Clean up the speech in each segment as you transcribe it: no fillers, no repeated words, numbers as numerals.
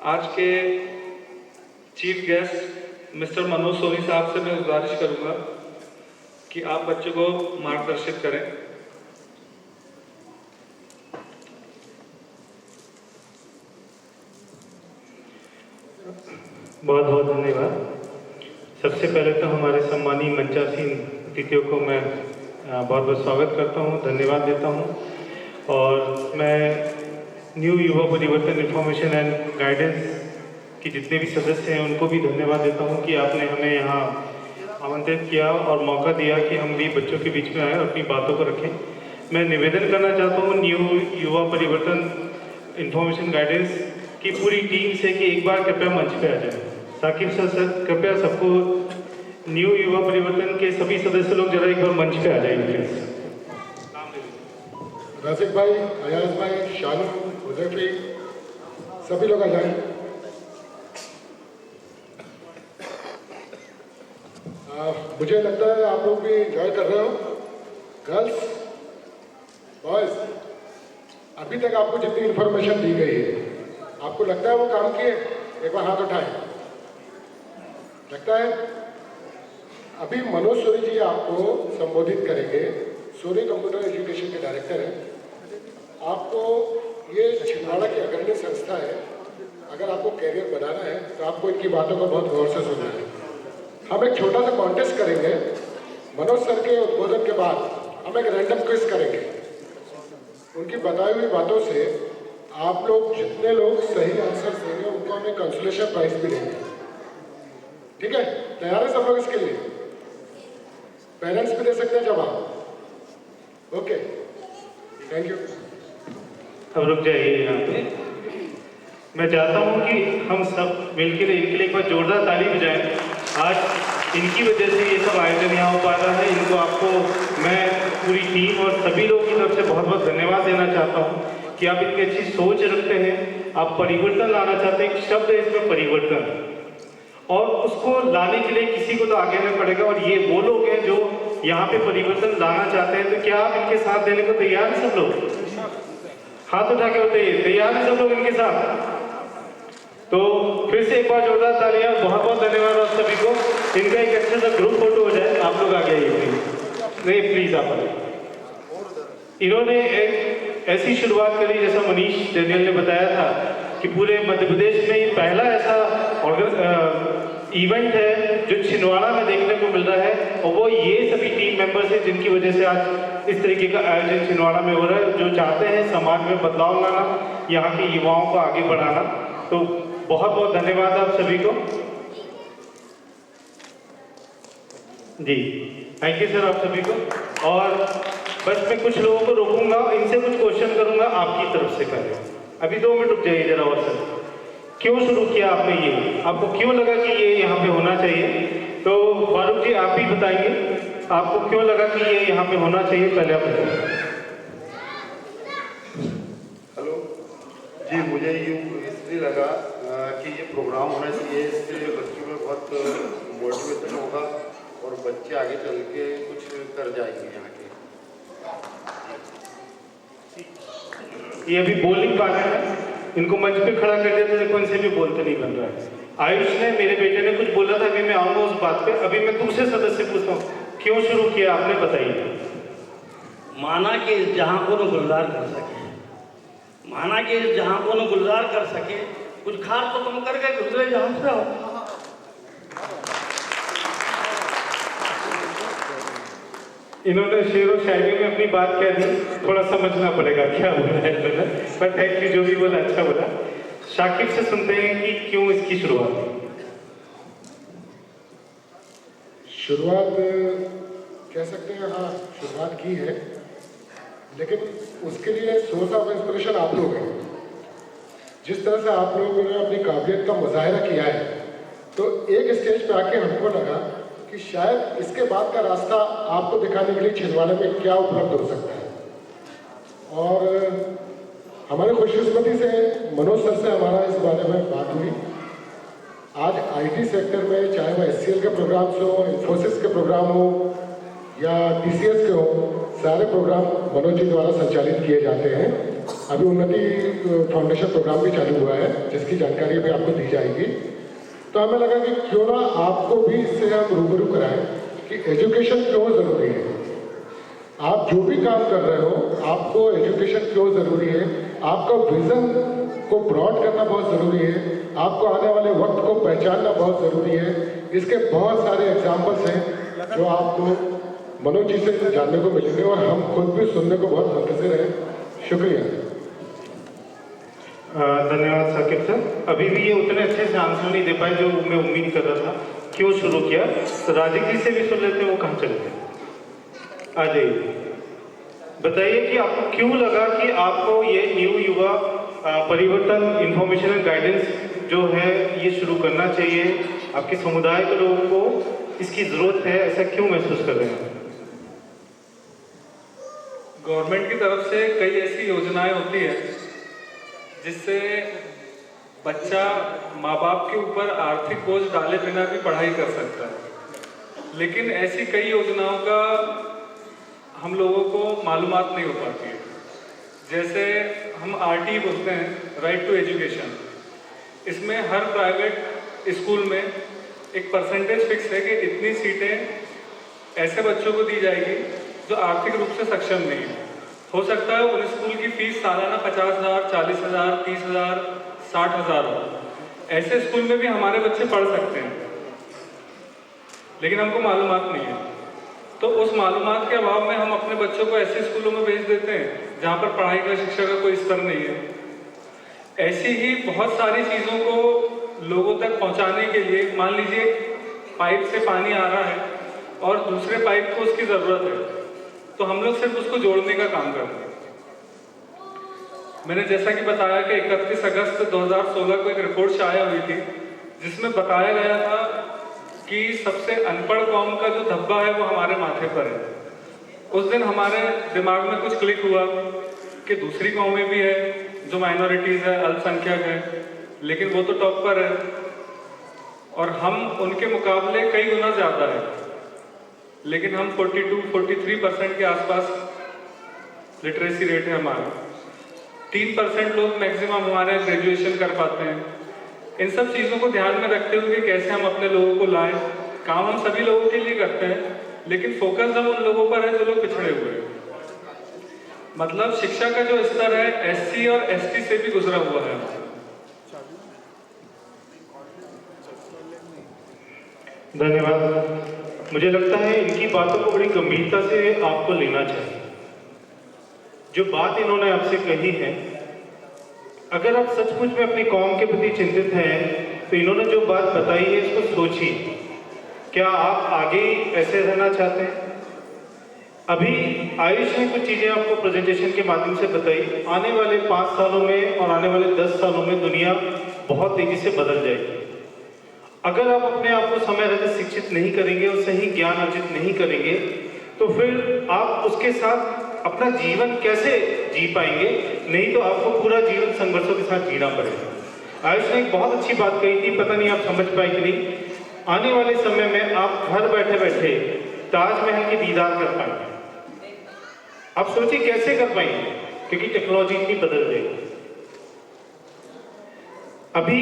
आज के chief guest mister Manoj Soni साहब से मैं गुजारिश करूंगा कि आप बच्चों को मार्गदर्शित करें। बहुत बहुत धन्यवाद। सबसे पहले तो हमारे सम्मानीय मंचासीन अतिथियों को मैं बहुत बहुत स्वागत करता हूं, धन्यवाद देता हूं। और मैं न्यू युवा परिवर्तन इंफॉर्मेशन एंड गाइडेंस के जितने भी सदस्य हैं उनको भी धन्यवाद देता हूं कि आपने हमें यहाँ आमंत्रित किया और मौका दिया कि हम भी बच्चों के बीच में आए और अपनी बातों को रखें। मैं निवेदन करना चाहता हूँ न्यू युवा परिवर्तन इंफॉर्मेशन गाइडेंस की पूरी टीम से कि एक बार कृपया मंच पे आ जाए। साकिब सर कृपया सबको न्यू युवा परिवर्तन के सभी सदस्य लोग जरा एक बार मंच पे आ जाइए प्लीज। राशिक भाई, अयाज भाई, शानू, हुदैफी, सभी लोग आ जाएं। मुझे लगता है आप लोग भी एंजॉय कर रहे हो। गर्ल्स, बॉयज, अभी तक आपको जितनी इंफॉर्मेशन दी गई है आपको लगता है वो काम किए? एक बार हाथ उठाएं। लगता है? अभी मनोज सोनी जी आपको संबोधित करेंगे। सोनी कंप्यूटर एजुकेशन के डायरेक्टर हैं। आपको ये छिंदवाड़ा की अग्रणी संस्था है। अगर आपको कैरियर बनाना है तो आपको इनकी बातों को बहुत गौर से सुनना है। हम एक छोटा सा कॉन्टेस्ट करेंगे। मनोज सर के उद्बोधन के बाद हम एक रैंडम क्विज करेंगे। उनकी बताई हुई बातों से आप लोग जितने लोग सही आंसर देंगे उनको हम एक कंसोलेशन प्राइज भी देंगे। ठीक है? तैयार है सब लोग इसके लिए? पेरेंट्स भी दे सकते हैं जवाब। Okay, thank you. अब रुक जाइए यहाँ पे। मैं चाहता हूँ कि हम सब मिलकर इनके लिए एक बार जोरदार ताली बजाएं। आज इनकी वजह से ये सब आयोजन यहाँ हो पा रहा है। इनको आपको मैं पूरी टीम और सभी लोगों की तरफ से बहुत बहुत धन्यवाद देना चाहता हूँ कि आप इतनी अच्छी सोच रखते हैं। आप परिवर्तन लाना चाहते हैं। एक शब्द है इसमें परिवर्तन, और उसको लाने के लिए किसी को तो आगे आना पड़ेगा। और ये वो लोग हैं जो यहाँ पे परिवर्तन लाना चाहते हैं। तो क्या आप इनके साथ देने को तैयार हैं सब लोग? हाथ उठा के बताइए, तैयार हैं सब लोग इनके साथ? तो फिर से एक बार जोरदार तालियां। बहुत बहुत धन्यवाद आप सभी को। इनका एक अच्छा सा ग्रुप फोटो हो जाए। आप लोग आगे आइए प्लीज। नहीं प्लीज आप आइए। इन्होंने एक ऐसी शुरुआत करी जैसा मनीष डेनियल ने बताया था कि पूरे मध्य प्रदेश में ये पहला ऐसा इवेंट है जो छिंदवाड़ा में देखने को मिल रहा है। और वो ये सभी टीम मेंबर्स हैं जिनकी वजह से आज इस तरीके का आयोजन छिंदवाड़ा में हो रहा है, जो चाहते हैं समाज में बदलाव लाना, यहाँ के युवाओं को आगे बढ़ाना। तो बहुत बहुत धन्यवाद आप सभी को। जी थैंक यू सर आप सभी को। और बस मैं कुछ लोगों को रोकूंगा, इनसे कुछ क्वेश्चन करूंगा आपकी तरफ से पहले। अभी 2 मिनट रुक जाइए जरा। और सर क्यों शुरू किया आपने ये? आपको क्यों लगा कि ये यहाँ पे होना चाहिए? तो फारूक जी आप ही बताएंगे आपको क्यों लगा कि ये यहाँ पे होना चाहिए, पहले आप बताइए। हेलो जी, मुझे यूँ इसलिए लगा कि ये प्रोग्राम होना चाहिए। इससे बच्चों में बहुत मोटिवेशन होगा और बच्चे आगे चल के कुछ कर जाएंगे यहाँ के। ये अभी बोल नहीं पा रहे हैं, इनको मंच पे खड़ा कर दिया तो देखो इनसे भी बोलते नहीं बन रहा है। आयुष ने, मेरे बेटे ने कुछ बोला था, अभी मैं आऊँगा उस बात पे। अभी मैं दूसरे सदस्य पूछता हूँ क्यों शुरू किया आपने, बताइए। माना कि जहाँ को न गुलजार कर सके, माना कि जहाँ को न गुलजार कर सके, कुछ खास तो तुम करके गुजरे जहाँ से हो। इन्होंने शेर और शायरी में अपनी बात कह दी, थोड़ा समझना पड़ेगा क्या बोला है इन्होंने, पर थैंक यू, जो भी बोला अच्छा बोला। शाकिब से सुनते हैं कि क्यों इसकी शुरुआत। शुरुआत कह सकते हैं, हाँ शुरुआत की है, लेकिन उसके लिए सोर्स ऑफ इंस्पिरेशन आप लोग हैं। जिस तरह से आप लोगों ने अपनी काबिलियत का मुजाहिरा किया है, तो एक स्टेज पे आके हमको लगा कि शायद इसके बाद का रास्ता आपको दिखाने के लिए छिंदवाड़ा में क्या उपलब्ध हो सकता है। और हमारी खुशकिस्मती से मनोज सर से हमारा इस बारे में बात हुई। आज आईटी सेक्टर में चाहे वो एचसीएल के प्रोग्राम्स हो, इन्फोसिस के प्रोग्राम हो या टीसीएस के हो, सारे प्रोग्राम मनोज जी द्वारा संचालित किए जाते हैं। अभी उन्नति फाउंडेशन प्रोग्राम भी चालू हुआ है जिसकी जानकारी भी आपको दी जाएगी। तो हमें लगा कि क्यों ना आपको भी इससे हम रूबरू कराएं कि एजुकेशन क्यों ज़रूरी है। आप जो भी काम कर रहे हो आपको एजुकेशन क्यों ज़रूरी है, आपका विज़न को ब्रॉड करना बहुत ज़रूरी है, आपको आने वाले वक्त को पहचानना बहुत ज़रूरी है। इसके बहुत सारे एग्जाम्पल्स हैं जो आपको मनोज जी से जानने को मिलेंगे और हम खुद भी सुनने को बहुत मुंतज़िर हैं। शुक्रिया। धन्यवाद साकिब सर। अभी भी ये उतने अच्छे से आंसर नहीं दे पाए जो मैं उम्मीद कर रहा था। क्यों शुरू किया, तो राजीव जी से भी सुन लेते हैं वो कहाँ चले गए। आ जाइए, बताइए कि आपको क्यों लगा कि आपको ये न्यू युवा परिवर्तन इंफॉर्मेशन एंड गाइडेंस जो है ये शुरू करना चाहिए, आपके समुदाय के लोगों को इसकी ज़रूरत है, ऐसा क्यों महसूस कर रहे हैं? गवर्नमेंट की तरफ से कई ऐसी योजनाएं होती है जिससे बच्चा माँ बाप के ऊपर आर्थिक बोझ डाले बिना भी पढ़ाई कर सकता है, लेकिन ऐसी कई योजनाओं का हम लोगों को मालूमात नहीं हो पाती है। जैसे हम RT बोलते हैं, राइट टू एजुकेशन। इसमें हर प्राइवेट स्कूल में एक परसेंटेज फिक्स है कि इतनी सीटें ऐसे बच्चों को दी जाएगी जो आर्थिक रूप से सक्षम नहीं है। हो सकता है उन स्कूल की फीस सालाना 50,000, 40,000, 30,000, 60,000 हो। ऐसे स्कूल में भी हमारे बच्चे पढ़ सकते हैं, लेकिन हमको मालूमात नहीं है। तो उस मालूमात के अभाव में हम अपने बच्चों को ऐसे स्कूलों में भेज देते हैं जहाँ पर पढ़ाई का शिक्षा का कोई स्तर नहीं है। ऐसी ही बहुत सारी चीज़ों को लोगों तक पहुँचाने के लिए, मान लीजिए पाइप से पानी आ रहा है और दूसरे पाइप को उसकी ज़रूरत है, तो हम लोग सिर्फ उसको जोड़ने का काम करते हैं। मैंने जैसा कि बताया कि 31 अगस्त 2016 को एक रिपोर्ट शाया हुई थी जिसमें बताया गया था कि सबसे अनपढ़ कौम का जो धब्बा है वो हमारे माथे पर है। उस दिन हमारे दिमाग में कुछ क्लिक हुआ कि दूसरी कौमें भी है जो माइनॉरिटीज़ है, अल्पसंख्यक है, लेकिन वो तो टॉप पर है और हम उनके मुकाबले कई गुना ज़्यादा है, लेकिन हम 42-43% के आसपास लिटरेसी रेट है हमारा। 3% लोग मैक्सिमम हमारे ग्रेजुएशन कर पाते हैं। इन सब चीज़ों को ध्यान में रखते हुए कैसे हम अपने लोगों को लाएं। काम हम सभी लोगों के लिए करते हैं, लेकिन फोकस हम उन लोगों पर है जो लोग पिछड़े हुए हैं। मतलब शिक्षा का जो स्तर है SC और ST से भी गुजरा हुआ है। धन्यवाद। मुझे लगता है इनकी बातों को बड़ी गंभीरता से आपको लेना चाहिए। जो बात इन्होंने आपसे कही है, अगर आप सचमुच में अपनी कौम के प्रति चिंतित हैं तो इन्होंने जो बात बताई है इसको सोचिए। क्या आप आगे ऐसे रहना चाहते हैं? अभी आयुष ने कुछ चीज़ें आपको प्रेजेंटेशन के माध्यम से बताई। आने वाले 5 सालों में और आने वाले 10 सालों में दुनिया बहुत तेज़ी से बदल जाएगी। अगर आप अपने आप को समय रहते शिक्षित नहीं करेंगे और सही ज्ञान अर्जित नहीं करेंगे तो फिर आप उसके साथ अपना जीवन कैसे जी पाएंगे? नहीं तो आपको पूरा जीवन संघर्षों के साथ जीना पड़ेगा। आयुष ने एक बहुत अच्छी बात कही थी, पता नहीं आप समझ पाए कि नहीं। आने वाले समय में आप घर बैठे बैठे ताजमहल की दीदार कर पाएंगे। आप सोचिए कैसे कर पाएंगे, क्योंकि टेक्नोलॉजी इतनी बदल गई। अभी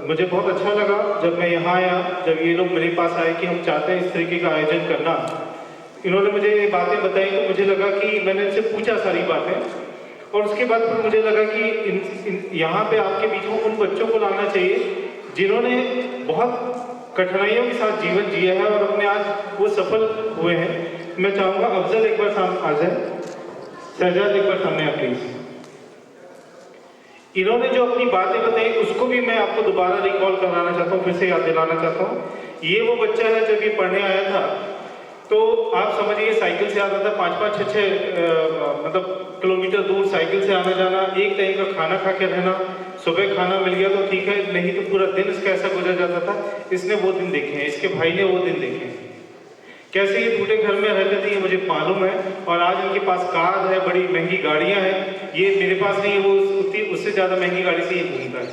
मुझे बहुत अच्छा लगा जब मैं यहाँ आया, जब ये लोग मेरे पास आए कि हम चाहते हैं इस तरीके का आयोजन करना। इन्होंने मुझे ये बातें बताई तो मुझे लगा कि मैंने इनसे पूछा सारी बातें और उसके बाद फिर मुझे लगा कि यहाँ पे आपके बीच में उन बच्चों को लाना चाहिए जिन्होंने बहुत कठिनाइयों के साथ जीवन जिया है और अपने आज वो सफल हुए हैं। मैं चाहूँगा अफजल एक बार सामने आ जाए, शहजाद एक बार सामने आ प्लीज। इन्होंने जो अपनी बातें बताई उसको भी मैं आपको दोबारा रिकॉल कराना चाहता हूँ, फिर से याद दिलाना चाहता हूँ। ये वो बच्चा है जब ये पढ़ने आया था तो आप समझिए साइकिल से आता था 5-5, 6-6 मतलब किलोमीटर दूर साइकिल से आना जाना, एक टाइम का खाना खा के रहना। सुबह खाना मिल गया तो ठीक है, नहीं तो पूरा दिन इसका ऐसा गुजर जाता था। इसने वो दिन देखे हैं, इसके भाई ने वो दिन देखे हैं, कैसे ये टूटे घर में रहते थे, ये मुझे मालूम है। और आज इनके पास कार है, बड़ी महंगी गाड़ियाँ हैं। ये मेरे पास नहीं है, वो उससे ज़्यादा महंगी गाड़ी से ये घूमता है।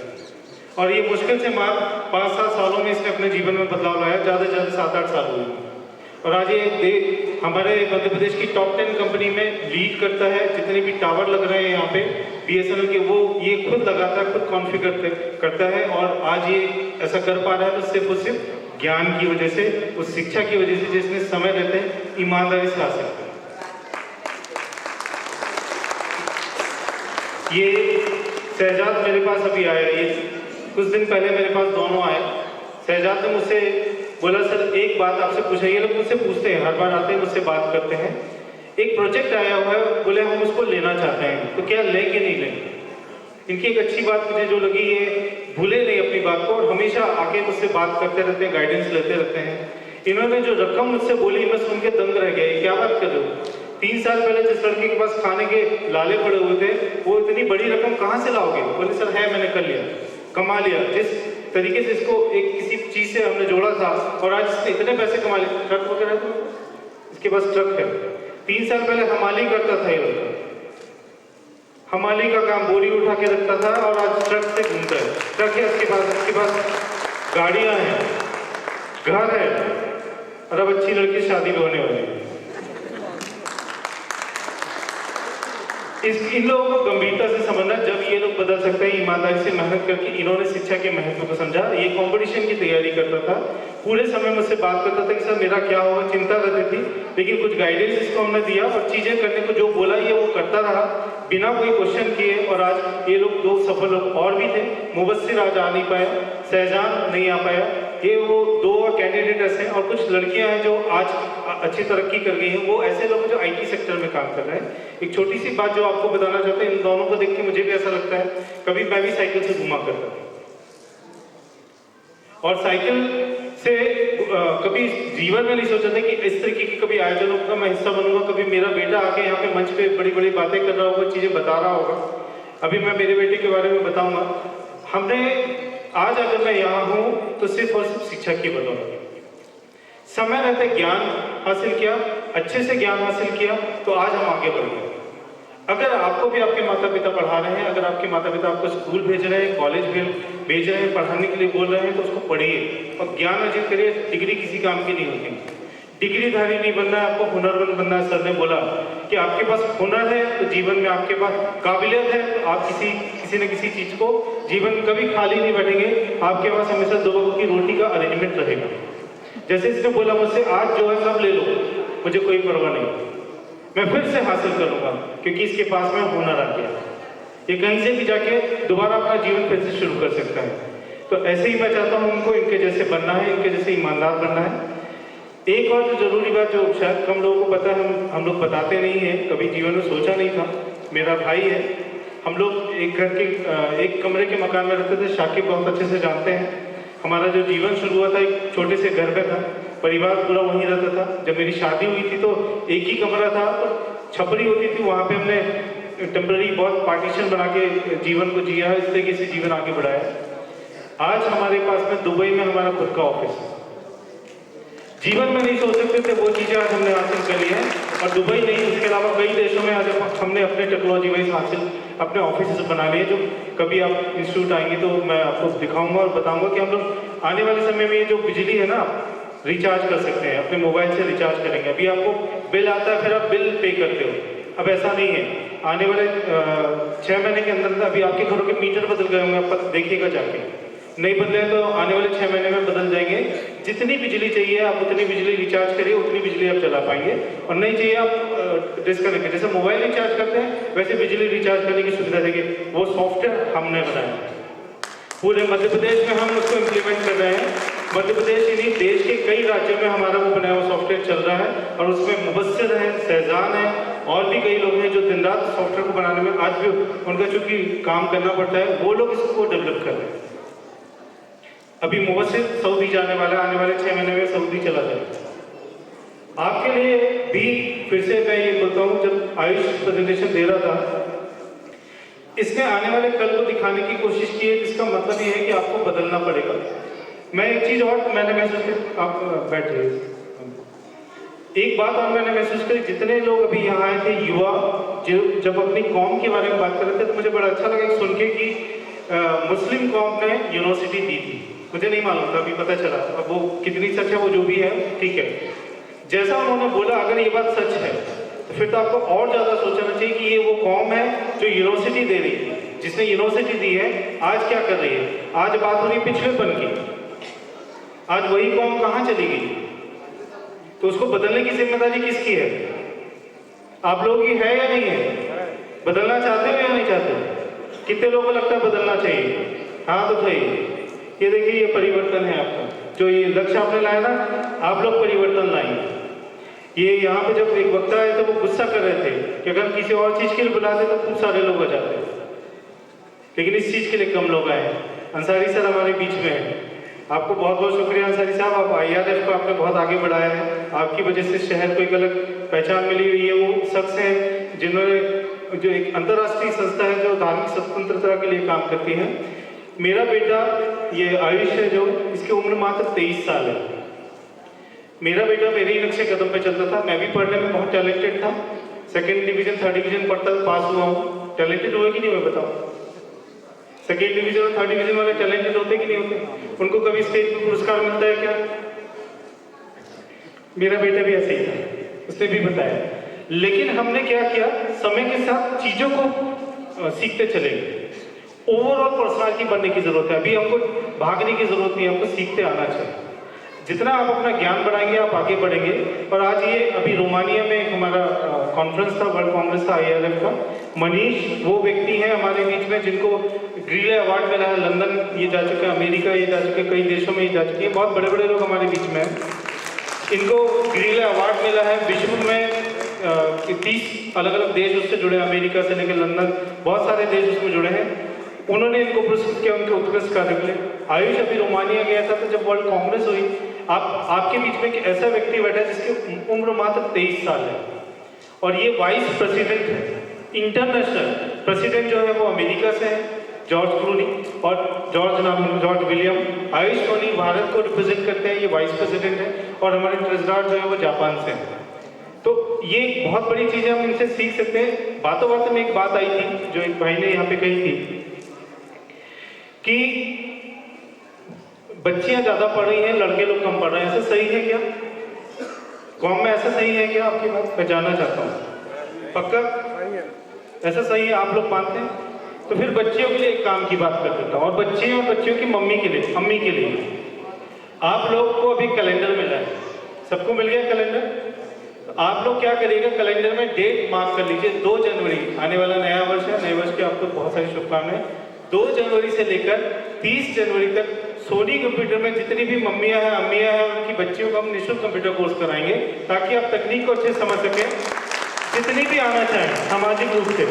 और ये मुश्किल से 5-7 सालों में इसने अपने जीवन में बदलाव लाया, ज़्यादा से ज़्यादा 7-8 साल हुए। और आज ये हमारे मध्य प्रदेश की टॉप 10 कंपनी में लीड करता है। जितने भी टावर लग रहे हैं यहाँ पे BSNL के, वो ये खुद लगाता है, खुद कॉन्फ़िगर करता है। और आज ये ऐसा कर पा रहा है तो सिर्फ और सिर्फ ज्ञान की वजह से, उस शिक्षा की वजह से जिसने समय रहते हैं ईमानदारी से हासिल किया। ये शहजाद मेरे पास अभी आया, ये कुछ दिन पहले मेरे पास दोनों आए। शहजाद ने मुझसे बोला, सर एक बात आपसे पूछा। ये लोग मुझसे पूछते हैं, हर बार आते हैं मुझसे बात करते हैं। एक प्रोजेक्ट आया हुआ है, बोले हम उसको लेना चाहते हैं, तो क्या लें कि नहीं लें। इनकी एक अच्छी बात मुझे जो लगी, ये भूले नहीं अपनी बात को और हमेशा आके मुझसे बात करते रहते हैं, गाइडेंस लेते रहते हैं। इन्होंने जो रकम मुझसे बोली, मैं सुन के दंग रह गया। क्या बात कर रहे हो, 3 साल पहले जिस लड़के के पास खाने के लाले पड़े हुए थे, वो इतनी बड़ी रकम कहाँ से लाओगे। बोले सर है, मैंने कर लिया, कमा लिया। जिस तरीके से इसको एक किसी चीज से हमने जोड़ा था और आज इसने इतने पैसे कमा लिए। ट्रक वगैरह तो इसके पास ट्रक है। 3 साल पहले हमाली करता था ये लड़का, हमाली का काम, बोरी उठा के रखता था और आज ट्रक से घूमता है। ट्रक है उसके पास गाड़ियां हैं, घर है और अब अच्छी लड़की शादी भी होने वाली है। इन लोगों को गंभीरता से समझना, जब ये लोग बदल सकते हैं ईमानदारी से मेहनत करके। इन्होंने शिक्षा के महत्व को समझा। ये कंपटीशन की तैयारी करता था, पूरे समय मुझसे बात करता था कि सर मेरा क्या होगा, चिंता रहती थी। लेकिन कुछ गाइडेंस इसको हमने दिया और चीजें करने को जो बोला ये वो करता रहा बिना कोई क्वेश्चन किए। और आज ये लोग 2 सफल लोग और भी थे। मुबस्सिर आज आ नहीं पाया, शहजान नहीं आ पाया। ये वो 2 कैंडिडेट ऐसे हैं। और कुछ लड़कियां हैं जो आज अच्छी तरक्की कर गई हैं। वो ऐसे लोग जो IT सेक्टर में काम कर रहे हैं। एक छोटी सी बात जो आपको बताना चाहते हैं, इन दोनों को देख के मुझे भी ऐसा लगता है, कभी मैं भी साइकिल से घुमा करता था और साइकिल से कभी जीवन में नहीं सोचा था कि इस तरीके की कभी आयोजनों का मैं हिस्सा बनूंगा। कभी मेरा बेटा आके यहाँ पे मंच पे बड़ी बड़ी बातें कर रहा होगा, चीजें बता रहा होगा। अभी मैं मेरे बेटे के बारे में बताऊंगा। हमने आज अगर मैं यहाँ हूँ तो सिर्फ और सिर्फ शिक्षा की बदौलत। समय रहते ज्ञान हासिल किया, अच्छे से ज्ञान हासिल किया, तो आज हम आगे बढ़ गए। अगर आपको भी आपके माता पिता पढ़ा रहे हैं, अगर आपके माता पिता आपको स्कूल भेज रहे हैं, कॉलेज भेज रहे हैं, पढ़ाने के लिए बोल रहे हैं, तो उसको पढ़िए और ज्ञान अर्जित करिए। डिग्री किसी काम की नहीं होती। डिग्रीधारी नहीं बनना है, आपको हुनरमंद बनना है। सर ने बोला कि आपके पास हुनर है तो जीवन में आपके पास काबिलियत है, तो आप किसी न किसी चीज को जीवन में कभी खाली नहीं बैठेंगे। आपके पास हमेशा 2 वक्त की रोटी का अरेंजमेंट रहेगा। जैसे इसने बोला मुझसे, आज जो है सब ले लो, मुझे कोई परवाह नहीं, मैं फिर से हासिल करूंगा क्योंकि इसके पास में हुनर आ गया। ये कहीं से भी जाके दोबारा अपना जीवन फिर से शुरू कर सकता है। तो ऐसे ही मैं चाहता हूँ उनको इनके जैसे बनना है, इनके जैसे ईमानदार बनना है। एक और जो जरूरी बात जो शायद कम लोगों को पता है, हम लोग बताते नहीं हैं, कभी जीवन में सोचा नहीं था। मेरा भाई है, हम लोग एक घर के एक कमरे के मकान में रहते थे। शाकिब बहुत अच्छे से जानते हैं। हमारा जो जीवन शुरू हुआ था एक छोटे से घर में था, परिवार पूरा वहीं रहता था। जब मेरी शादी हुई थी तो एक ही कमरा था, तो छपरी होती थी, वहाँ पे हमने टेम्पररी बहुत पार्टीशन बना के जीवन को जिया है। इस तरीके से जीवन आगे बढ़ाया। आज हमारे पास में दुबई में हमारा खुद का ऑफिस है। जीवन में नहीं सोच सकते थे वो चीज़ें आज हमने हासिल कर ली है। और दुबई नहीं, उसके अलावा कई देशों में आज हमने अपने टेक्नोलॉजी वाइज हासिल अपने ऑफिस बना लिए। जो कभी आप इंस्टीट्यूट आएंगे तो मैं आपको दिखाऊंगा और बताऊंगा कि हम लोग आने वाले समय में ये जो बिजली है ना, रिचार्ज कर सकते हैं, अपने मोबाइल से रिचार्ज करेंगे। अभी आपको बिल आता है, फिर आप बिल पे करते हो, अब ऐसा नहीं है। आने वाले 6 महीने के अंदर अभी आपके घरों के मीटर बदल गए होंगे, आप देखिएगा जाके। नहीं बदले तो आने वाले 6 महीने में बदल जाएंगे। जितनी बिजली चाहिए आप उतनी बिजली रिचार्ज करिए, उतनी बिजली आप चला पाएंगे। और नहीं चाहिए आप डिस्कनेक्ट, जैसे मोबाइल रिचार्ज करते हैं वैसे बिजली रिचार्ज करने की सुविधा देगी। वो सॉफ्टवेयर हमने बनाया, पूरे मध्य प्रदेश में हम उसको इम्प्लीमेंट कर रहे हैं। मध्य प्रदेश ही नहीं, देश के कई राज्यों में हमारा वो बनाया हुआ सॉफ्टवेयर चल रहा है। और उसमें मुबस्सिर है, शहजान है, और भी कई लोग हैं जो दिन रात सॉफ्टवेयर को बनाने में आज भी उनका चूंकि काम करना पड़ता है, वो लोग इसको डेवलप कर रहे हैं। अभी मुबस्सिर सऊदी जाने वाला, आने वाले 6 महीने में सऊदी चला जाएगा। आपके लिए भी फिर से मैं ये बोलता हूँ, जब आयुष प्रेजेंटेशन दे रहा था, इसने आने वाले कल को दिखाने की कोशिश की है, जिसका मतलब ये है कि आपको बदलना पड़ेगा। मैं एक चीज और मैंने महसूस की, आप बैठिए, एक बात और मैंने महसूस करी, जितने लोग अभी यहाँ आए थे युवा, जो जब अपनी कौम के बारे में बात कर रहे थे, तो मुझे बड़ा अच्छा लगा सुन के कि मुस्लिम कौम ने यूनिवर्सिटी दी थी। मुझे नहीं मालूम था, अभी पता चला। अब वो कितनी सच है वो जो भी है ठीक है। जैसा उन्होंने बोला, अगर ये बात सच है तो फिर तो आपको और ज़्यादा सोचना चाहिए कि ये वो कौम है जो यूनिवर्सिटी दे रही थी, जिसने यूनिवर्सिटी दी है, आज क्या कर रही है? आज बात हो रही पिछड़ेपन की। आज वही कौम कहाँ चली गई? तो उसको बदलने की जिम्मेदारी किसकी है? आप लोगों की है या नहीं है? बदलना चाहते हो या नहीं चाहते? कितने लोगों को लगता है बदलना चाहिए? हाँ तो सही। ये देखिए, ये परिवर्तन है आपका, जो ये लक्ष्य आपने लाया ना, आप लोग परिवर्तन लाएंगे। ये यहाँ पे जब एक वक्ता आए तो वो गुस्सा कर रहे थे कि अगर किसी और चीज़ के लिए बुलाते तो खूब सारे लोग आ जाते, लेकिन इस चीज़ के लिए कम लोग आए। अंसारी सर हमारे बीच में हैं। आपको बहुत बहुत शुक्रिया अंसारी साहब, आप IRF को आपने बहुत आगे बढ़ाया है। आपकी वजह से शहर को एक अलग पहचान मिली हुई है। वो शख्स हैं जिन्होंने, जो एक अंतर्राष्ट्रीय संस्था है जो धार्मिक स्वतंत्रता के लिए काम करती है। मेरा बेटा ये आयुष है, जो इसकी उम्र मात्र 23 साल है। मेरा बेटा मेरे ही नक्शे कदम पे चलता था। मैं भी पढ़ने में बहुत टैलेंटेड था, 2nd डिवीजन 3rd डिवीजन पढ़ता पास हुआ हूँ। टैलेंटेड हुआ कि नहीं मैं बताऊँ? 2nd डिवीजन और 3rd डिवीजन वाले टैलेंटेड होते कि नहीं होते? उनको कभी स्टेज पर पुरस्कार मिलता है क्या? मेरा बेटा भी ऐसे ही था, उसने भी बताया। लेकिन हमने क्या किया, समय के साथ चीज़ों को सीखते चले गए। ओवरऑल पर्सनालिटी बनने की जरूरत है। अभी हमको भागने की जरूरत नहीं है, हमको सीखते आना चाहिए। जितना आप अपना ज्ञान बढ़ाएंगे आप आगे बढ़ेंगे। और आज ये अभी रोमानिया में एक हमारा कॉन्फ्रेंस था, वर्ल्ड कांग्रेस था IRF का। मनीष वो व्यक्ति हैं हमारे बीच में जिनको ग्रीले अवार्ड मिला है। लंदन ये जा चुके हैं, अमेरिका ये जा चुके हैं, कई देशों में ये जा चुके हैं। बहुत बड़े बड़े लोग हमारे बीच में हैं। इनको ग्रीले अवार्ड मिला है। विश्व में 30 अलग अलग देश उससे जुड़े, अमेरिका से लेकर लंदन, बहुत सारे देश उसमें जुड़े हैं। उन्होंने इनको पुरस्कृत किया उनके उत्कृष्ट कार्य के लिए। आयुष अभी रोमानिया गया था, तो जब वर्ल्ड कांग्रेस हुई, आपके बीच में एक ऐसा व्यक्ति बैठा है जिसकी उम्र मात्र 23 साल है, और ये वाइस प्रेसिडेंट है। इंटरनेशनल प्रेसिडेंट जो है वो अमेरिका से है, जॉर्ज क्लूनी, और जॉर्ज विलियम। आयुष सोनी भारत को रिप्रेजेंट करते हैं, ये वाइस प्रेसिडेंट है। और हमारे ट्रेजरार जो है वो जापान से है। तो ये बहुत बड़ी चीज़ है, हम इनसे सीख सकते हैं। बातों बातों में एक बात आई थी जो एक भाई ने यहाँ पे कही थी कि बच्चियां ज्यादा पढ़ रही हैं, लड़के लोग कम पढ़ रहे हैं। ऐसा सही है क्या? कौम में ऐसा सही है क्या? आपकी बात मैं जानना चाहता हूँ। पक्का ऐसा सही है? आप लोग मानते हैं? तो फिर बच्चियों के लिए एक काम की बात कर देता हूँ, और बच्चे और बच्चियों की मम्मी के लिए, अम्मी के लिए। आप लोग को अभी कैलेंडर मिला है, सबको मिल गया कैलेंडर? तो आप लोग क्या करिएगा, कैलेंडर में डेट मार्क कर लीजिए। 2 जनवरी आने वाला नया वर्ष है, नए वर्ष की आपको बहुत सारी शुभकामनाएं। 2 जनवरी से लेकर 30 जनवरी तक सोनी कंप्यूटर में जितनी भी मम्मियां हैं, अम्मियां हैं, उनकी बच्चियों को हम निःशुल्क कंप्यूटर कोर्स कराएंगे, ताकि आप तकनीक को अच्छे से समझ सकें, जितनी भी आना चाहें सामाजिक रूप से।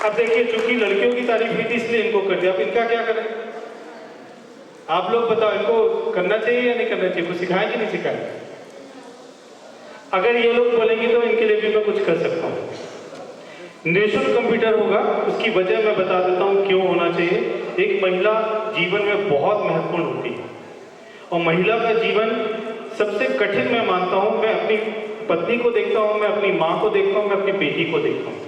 अब देखिए, चूंकि लड़कियों की तारीफ हुई थी इसलिए इनको कर दिया। अब इनका क्या करें? आप लोग बताओ, इनको करना चाहिए या नहीं करना चाहिए? कुछ सिखाएं कि नहीं सिखाएं? अगर ये लोग बोलेंगे तो इनके लिए भी मैं कुछ कर सकता हूँ। निःशुल्क कंप्यूटर होगा, उसकी वजह मैं बता देता हूँ क्यों होना चाहिए। एक महिला जीवन में बहुत महत्वपूर्ण होती है, और महिला का जीवन सबसे कठिन मैं मानता हूँ। मैं अपनी पत्नी को देखता हूँ, मैं अपनी माँ को देखता हूँ, मैं अपनी बेटी को देखता हूँ।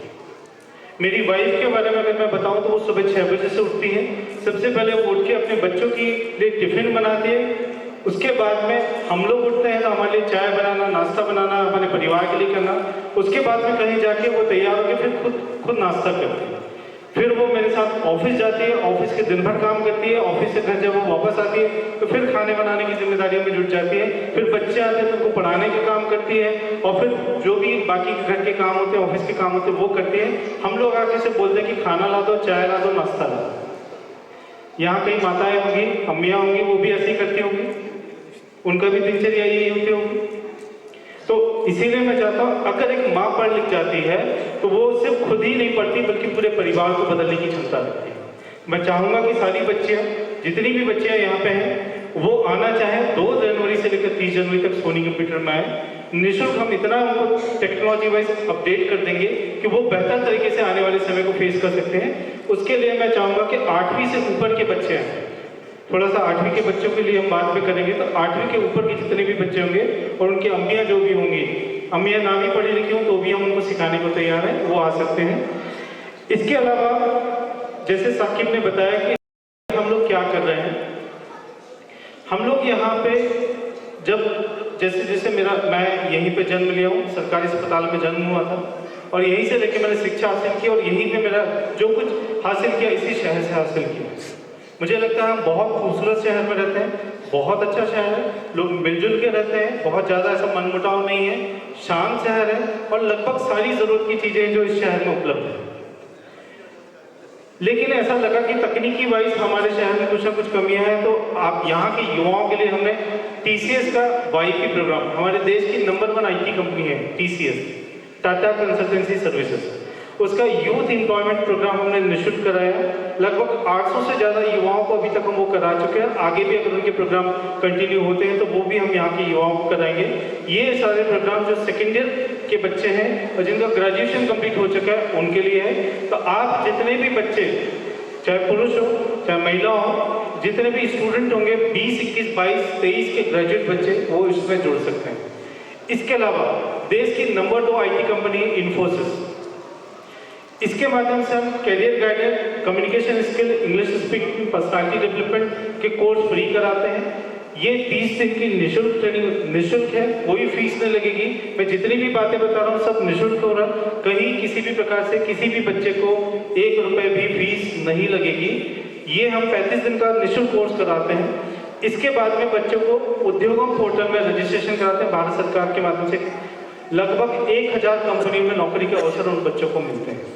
मेरी वाइफ के बारे में अगर मैं बताऊँ तो वो सुबह 6 बजे से उठती है। सबसे पहले वो उठ के अपने बच्चों के लिए टिफिन बनाती है। उसके बाद में हम लोग उठते हैं तो हमारे लिए चाय बनाना, नाश्ता बनाना, हमारे परिवार के लिए करना। उसके बाद में कहीं जाके वो तैयार होकर फिर खुद नाश्ता करती है। फिर वो मेरे साथ ऑफिस जाती है, ऑफिस के दिन भर काम करती है। ऑफिस से घर जब वो वापस आती है तो फिर खाने बनाने की जिम्मेदारियों में जुट जाती है। फिर बच्चे आते हैं तो उनको पढ़ाने के काम करती है, और फिर जो भी बाकी घर के काम होते हैं, ऑफिस के काम होते हैं, वो करती है। हम लोग आके से बोलते हैं कि खाना ला दो, चाय ला दो, नाश्ता ला दो। यहाँ कई माताएं होंगी, अम्मियाँ होंगी, वो भी ऐसी करती होंगी, उनका भी दिनचर्या यही होती होगी। तो इसीलिए मैं चाहता हूँ, अगर एक माँ पढ़ लिख जाती है तो वो सिर्फ खुद ही नहीं पढ़ती बल्कि पूरे परिवार को बदलने की क्षमता रखती है। मैं चाहूँगा कि सारी बच्चियाँ, जितनी भी बच्चियाँ यहाँ पे हैं, वो आना चाहें 2 जनवरी से लेकर 30 जनवरी तक सोनी कंप्यूटर में आए। निःशुल्क हम इतना उनको टेक्नोलॉजी वाइज अपडेट कर देंगे कि वो बेहतर तरीके से आने वाले समय को फेस कर सकते हैं। उसके लिए मैं चाहूँगा कि 8वीं से ऊपर के बच्चे हैं, थोड़ा सा 8वीं के बच्चों के लिए हम बात में करेंगे। तो 8वीं के ऊपर के जितने भी बच्चे होंगे और उनकी अम्मियाँ जो भी होंगी, अम्मियाँ ना भी पढ़ी लिखी हों तो भी हम उनको सिखाने को तैयार हैं, वो आ सकते हैं। इसके अलावा जैसे साकिब ने बताया कि हम लोग क्या कर रहे हैं, हम लोग यहाँ पे जब जैसे जैसे मैं यहीं पे जन्म लिया हूँ, सरकारी अस्पताल में जन्म हुआ था और यहीं से लेके मैंने शिक्षा हासिल की और यहीं पे मेरा जो कुछ हासिल किया इसी शहर से हासिल किया। मुझे लगता है हम बहुत खूबसूरत शहर में रहते हैं, बहुत अच्छा शहर है, लोग मिलजुल के रहते हैं, बहुत ज़्यादा ऐसा मनमुटाव नहीं है, शांत शहर है और लगभग सारी ज़रूरत की चीज़ें जो इस शहर में उपलब्ध है। लेकिन ऐसा लगा कि तकनीकी वाइज हमारे शहर में कुछ ना कुछ कमियां हैं, तो आप यहाँ के युवाओं के लिए हमने TCS का YP प्रोग्राम, हमारे देश की नंबर 1 IT कंपनी है TCS, टाटा कंसल्टेंसी सर्विसेज, उसका यूथ एम्प्लॉयमेंट प्रोग्राम हमने निःशुल्क कराया। लगभग 800 से ज़्यादा युवाओं को अभी तक हम वो करा चुके हैं। आगे भी अगर उनके प्रोग्राम कंटिन्यू होते हैं तो वो भी हम यहाँ के युवाओं को कराएंगे। ये सारे प्रोग्राम जो सेकेंड ईयर के बच्चे हैं और जिनका ग्रेजुएशन कंप्लीट हो चुका है उनके लिए है। तो आप जितने भी बच्चे, चाहे पुरुष हो चाहे महिला हो, जितने भी स्टूडेंट होंगे 20, 21, 22, 23 के ग्रेजुएट बच्चे, वो इसमें जुड़ सकते हैं। इसके अलावा देश की नंबर 2 IT कंपनी है इन्फोसिस, इसके माध्यम से हम career guidance, communication skill, English speaking, personality development के कोर्स फ्री कराते हैं। ये 30 दिन की निःशुल्क ट्रेनिंग निःशुल्क है, कोई फीस नहीं लगेगी। मैं जितनी भी बातें बता रहा हूँ सब निःशुल्क हो रहा है, कहीं किसी भी प्रकार से किसी भी बच्चे को 1 रुपये भी फीस नहीं लगेगी। ये हम 35 दिन का निःशुल्क कोर्स कराते हैं। इसके बाद में बच्चों को उद्योगम पोर्टल में रजिस्ट्रेशन कराते हैं। भारत सरकार के माध्यम से लगभग 1000 कंपनियों में नौकरी के अवसर उन बच्चों को मिलते हैं।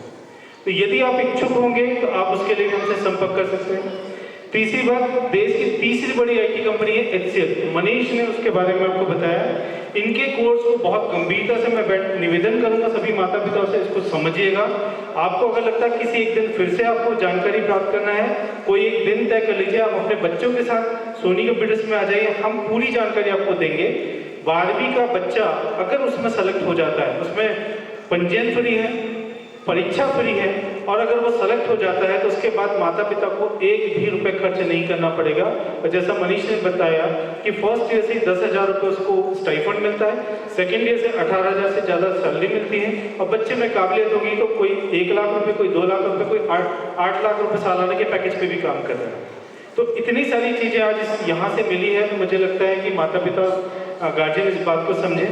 तो यदि आप इच्छुक होंगे तो आप उसके लिए भी हमसे संपर्क कर सकते हैं। तीसरी बात, देश की तीसरी बड़ी IT कंपनी है HCL, मनीष ने उसके बारे में आपको बताया। इनके कोर्स को बहुत गंभीरता से मैं निवेदन करूंगा सभी माता पिताओं से, इसको समझिएगा। आपको अगर लगता है किसी एक दिन फिर से आपको जानकारी प्राप्त करना है, कोई एक दिन तय कर लीजिए, आप अपने बच्चों के साथ सोनी कंप्यूटर्स में आ जाइए, हम पूरी जानकारी आपको देंगे। 12वीं का बच्चा अगर उसमें सेलेक्ट हो जाता है, उसमें पंजीयन फ्री है, परीक्षा फ्री है, और अगर वो सेलेक्ट हो जाता है तो उसके बाद माता पिता को 1 भी रुपये खर्च नहीं करना पड़ेगा। और जैसा मनीष ने बताया कि फर्स्ट ईयर से 10,000 रुपये उसको स्टाइफंड मिलता है, सेकेंड ईयर से 18,000 से ज़्यादा सैलरी मिलती है, और बच्चे में काबिलियत होगी तो कोई 1 लाख रुपये, कोई 2 लाख रुपये, कोई 8 लाख रुपये सालाना के पैकेज पे भी काम कर रहा है। तो इतनी सारी चीज़ें आज यहाँ से मिली है, तो मुझे लगता है कि माता पिता गार्जियन इस बात को समझें।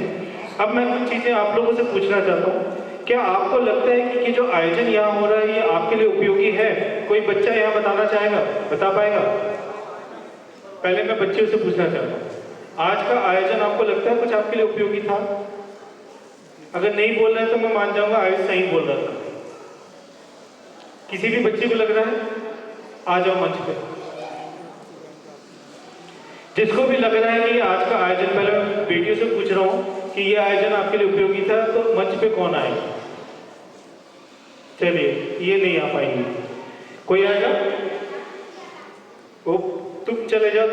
अब मैं कुछ चीज़ें आप लोगों से पूछना चाहता हूँ, क्या आपको लगता है कि जो आयोजन यहाँ हो रहा है ये आपके लिए उपयोगी है? कोई बच्चा यहाँ बताना चाहेगा, बता पाएगा? पहले मैं बच्चों से पूछना चाहता हूँ, आज का आयोजन आपको लगता है कुछ आपके लिए उपयोगी था? अगर नहीं बोल रहे हैं तो मैं मान जाऊंगा आयुष सही बोल रहा था। किसी भी बच्चे को लग रहा है? आ जाओ मंच पे। जिसको भी लग रहा है कि आज का आयोजन, पहले मैं बेटियों से पूछ रहा हूँ कि ये आयोजन आपके लिए उपयोगी था, तो मंच पे कौन आएगा? चलिए, ये नहीं आ पाएंगे। कोई आएगा? वो तुम चले जाओ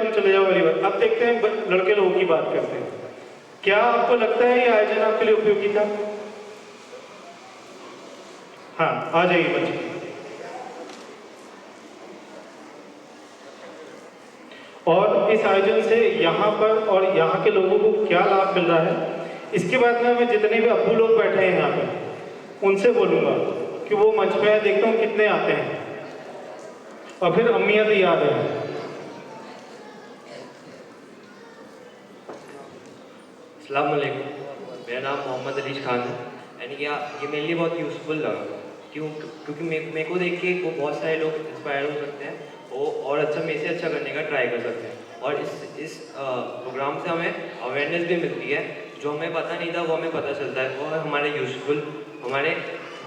वाली बात। अब देखते हैं लड़के लोगों की बात करते हैं। क्या आपको लगता है ये आयोजन आपके लिए उपयोगी था? हाँ, आ जाइए बच्चे। और इस आयोजन से यहाँ पर और यहाँ के लोगों को क्या लाभ मिल रहा है, इसके बाद में मैं जितने भी अब्बू लोग बैठे हैं यहाँ पे उनसे बोलूँगा कि वो मंच पे देखता हूँ कितने आते हैं, और फिर अम्मियाँ भी याद हैं। अस्सलाम वालेकुम, मेरा नाम मोहम्मद अलीश खान है। एंड ये मेरे लिए बहुत यूज़फुल लगा, क्योंकि मेरे को देख के वो बहुत सारे लोग इंस्पायर हो सकते हैं, वो और अच्छा मेरे से अच्छा करने का ट्राई कर सकते हैं। और इस प्रोग्राम से हमें अवेयरनेस भी मिलती है, जो हमें पता नहीं था वो हमें पता चलता है, वो हमारे यूज़फुल, हमारे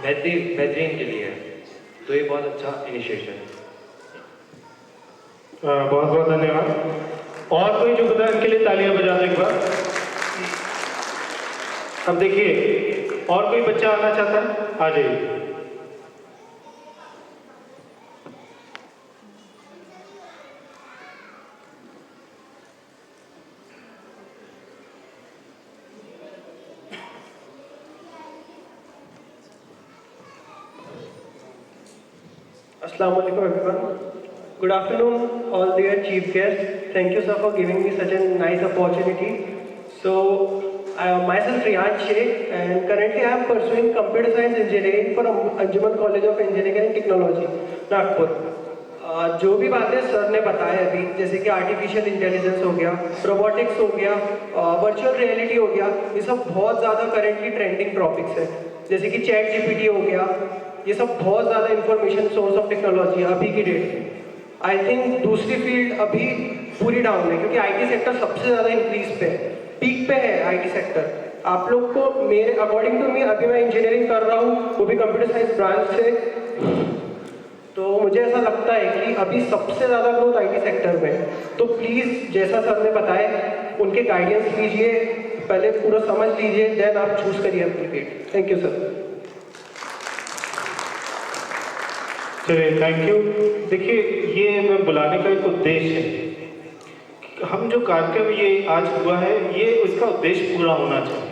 बेहतरीन के लिए है। तो ये बहुत अच्छा इनिशिएटिव है। बहुत बहुत धन्यवाद। और कोई जो बता इनके लिए तालियां बजा दो एक बार। अब देखिए, और कोई बच्चा आना चाहता है? आ जाइए। Assalamualaikum everyone. Good afternoon, all dear chief guests. Thank you, sir, for giving me such a nice opportunity. So, myself Rihan Sheikh, and currently I am pursuing computer science engineering from Anjuman College of Engineering and Technology, Nagpur. जो भी बातें sir ने बताया अभी, जैसे कि artificial intelligence हो गया, रोबोटिक्स हो गया, वर्चुअल रियलिटी हो गया, ये सब बहुत ज़्यादा करेंटली ट्रेंडिंग टॉपिक्स है। जैसे कि चैट जीपीटी हो गया, ये सब बहुत ज़्यादा इंफॉर्मेशन सोर्स ऑफ टेक्नोलॉजी है अभी की डेट में। आई थिंक दूसरी फील्ड अभी पूरी डाउन है, क्योंकि आईटी सेक्टर सबसे ज़्यादा इंक्रीज पे है, पीक पे है आईटी सेक्टर। आप लोग को, मेरे अकॉर्डिंग टू मी, अभी मैं इंजीनियरिंग कर रहा हूँ, वो भी कंप्यूटर साइंस ब्रांच से, तो मुझे ऐसा लगता है कि अभी सबसे ज़्यादा ग्रोथ आईटी सेक्टर में है। तो प्लीज़, जैसा सर ने बताया, उनके गाइडेंस लीजिए, पहले पूरा समझ लीजिए, देन आप चूज करिए अपनी फील्ड। Thank you sir. चलिए, थैंक यू। देखिए, ये मैं बुलाने का एक उद्देश्य है। हम जो कार्यक्रम ये आज हुआ है, ये उसका उद्देश्य पूरा होना चाहिए।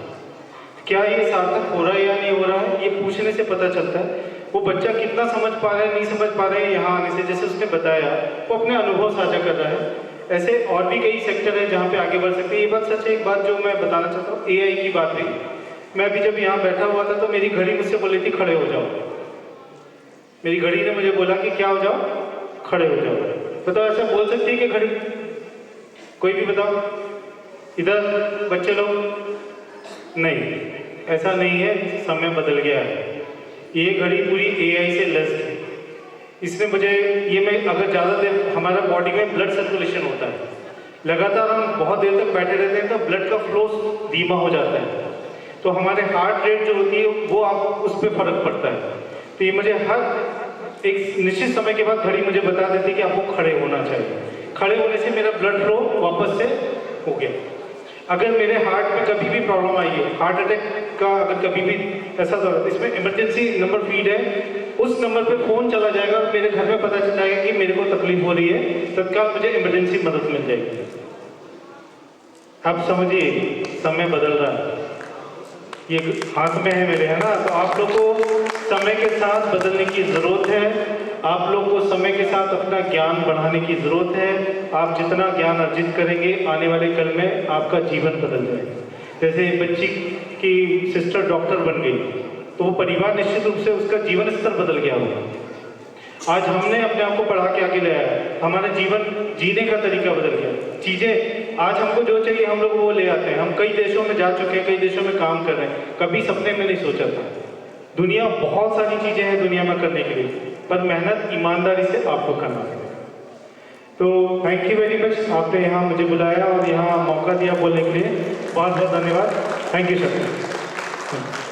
क्या ये सार्थक हो रहा है या नहीं हो रहा है, ये पूछने से पता चलता है वो बच्चा कितना समझ पा रहा है, नहीं समझ पा रहा है। यहाँ आने से, जैसे उसने बताया, वो अपने अनुभव साझा कर रहा है। ऐसे और भी कई सेक्टर हैं जहाँ पे आगे बढ़ सकते हैं। ये बात सच है। एक बात जो मैं बताना चाहता हूँ, AI की बात हुई। मैं अभी जब यहाँ बैठा हुआ था तो मेरी घड़ी मुझसे बोली थी खड़े हो जाओ। मेरी घड़ी ने मुझे बोला कि क्या हो जाओ, खड़े हो जाओ। बताओ, ऐसा बोल सकती है कि घड़ी? कोई भी बताओ, इधर बच्चे लोग? नहीं, ऐसा नहीं है। समय बदल गया है। ये घड़ी पूरी AI से लैस है। इसमें मुझे ये, मैं अगर ज़्यादा देर, हमारा बॉडी में ब्लड सर्कुलेशन होता है, लगातार हम बहुत देर तक बैठे रहते हैं तो ब्लड का फ्लो धीमा हो जाता है, तो हमारे हार्ट रेट जो होती है वो आप उस पर फर्क पड़ता है। तो ये मुझे हर एक निश्चित समय के बाद घड़ी मुझे बता देती है कि आपको खड़े होना चाहिए। खड़े होने से मेरा ब्लड फ्लो वापस से हो गया। अगर मेरे हार्ट में कभी भी प्रॉब्लम आई है, हार्ट अटैक का अगर कभी भी ऐसा तो, इसमें इमरजेंसी नंबर फीड है, उस नंबर पे फ़ोन चला जाएगा और मेरे घर में पता चल जाएगा कि मेरे को तकलीफ हो रही है, तत्काल मुझे इमरजेंसी मदद मिल जाएगी। अब समझिए, समय बदल रहा है, ये हाथ में है मेरे, है ना? तो आप लोग को समय के साथ बदलने की ज़रूरत है। आप लोग को समय के साथ अपना ज्ञान बढ़ाने की ज़रूरत है। आप जितना ज्ञान अर्जित करेंगे, आने वाले कल में आपका जीवन बदल जाएगा। जैसे बच्ची की सिस्टर डॉक्टर बन गई, तो वो परिवार निश्चित रूप से उसका जीवन स्तर बदल गया होगा। आज हमने अपने आप को पढ़ा के आगे ले आया, हमारा जीवन जीने का तरीका बदल गया। चीज़ें आज हमको जो चाहिए हम लोग वो ले आते हैं। हम कई देशों में जा चुके हैं, कई देशों में काम कर रहे हैं, कभी सपने में नहीं सोचा था। दुनिया, बहुत सारी चीज़ें हैं दुनिया में करने के लिए, पर मेहनत ईमानदारी से आपको करना है। तो थैंक यू वेरी मच, आपने यहाँ मुझे बुलाया और यहाँ मौका दिया बोलने के लिए। बहुत बहुत धन्यवाद। Thank you sir.